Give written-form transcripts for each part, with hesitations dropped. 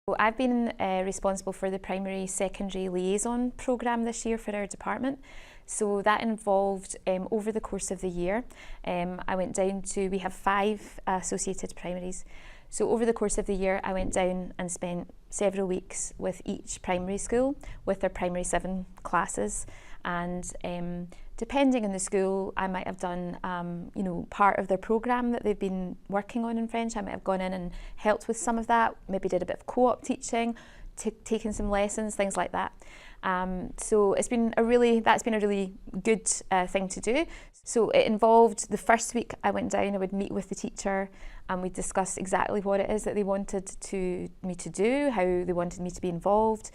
So I've been responsible for the primary secondary liaison programme this year for our department. So that involved over the course of the year, I went down to, we have 5 associated primaries. So over the course of the year, I went down and spent several weeks with each primary school with their primary 7 classes. And depending on the school, I might have done, part of their programme that they've been working on in French. I might have gone in and helped with some of that, maybe did a bit of co-op teaching, taken some lessons, things like that. So that's been a really good thing to do. So it involved, the first week I went down, I would meet with the teacher and we'd discuss exactly what it is that they wanted me to do, how they wanted me to be involved.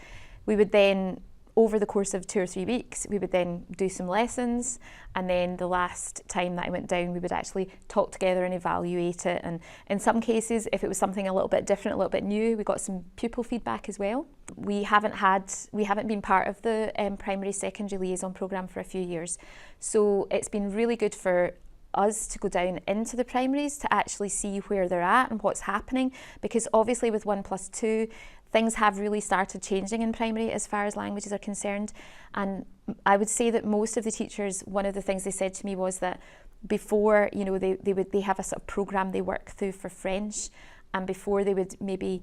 We would then, over the course of 2 or 3 weeks, we would then do some lessons, and then the last time that I went down, we would actually talk together and evaluate it. And in some cases, if it was something a little bit different, a little bit new, we got some pupil feedback as well. We haven't been part of the primary secondary liaison programme for a few years, so it's been really good for us to go down into the primaries to actually see where they're at and what's happening, because obviously with 1+2 things have really started changing in primary as far as languages are concerned. And I would say that most of the teachers, one of the things they said to me was that before, they have a sort of programme they work through for French, and before they would maybe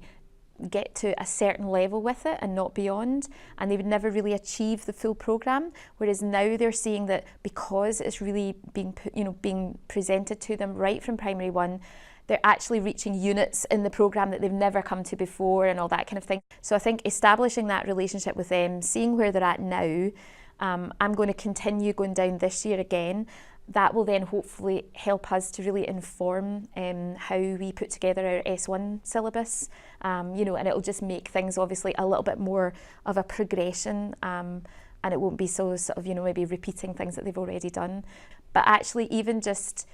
get to a certain level with it and not beyond, and they would never really achieve the full programme, whereas now they're seeing that because it's really being presented to them right from primary 1, they're actually reaching units in the programme that they've never come to before and all that kind of thing. So I think establishing that relationship with them, seeing where they're at now, I'm going to continue going down this year again. That will then hopefully help us to really inform how we put together our S1 syllabus, and it'll just make things obviously a little bit more of a progression, and it won't be so sort of, maybe repeating things that they've already done. But actually even just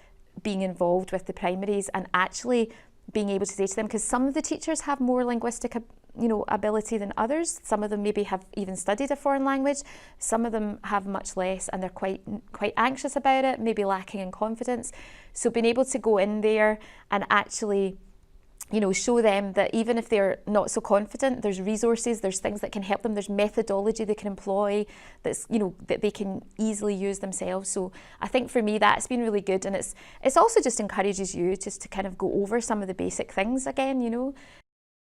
being involved with the primaries and actually being able to say to them, because some of the teachers have more linguistic ability than others. Some of them maybe have even studied a foreign language. Some of them have much less, and they're quite anxious about it, maybe lacking in confidence. So being able to go in there and actually show them that even if they're not so confident, there's resources, there's things that can help them, there's methodology they can employ that's, that they can easily use themselves. So I think for me that's been really good, and it's also just encourages you just to kind of go over some of the basic things again,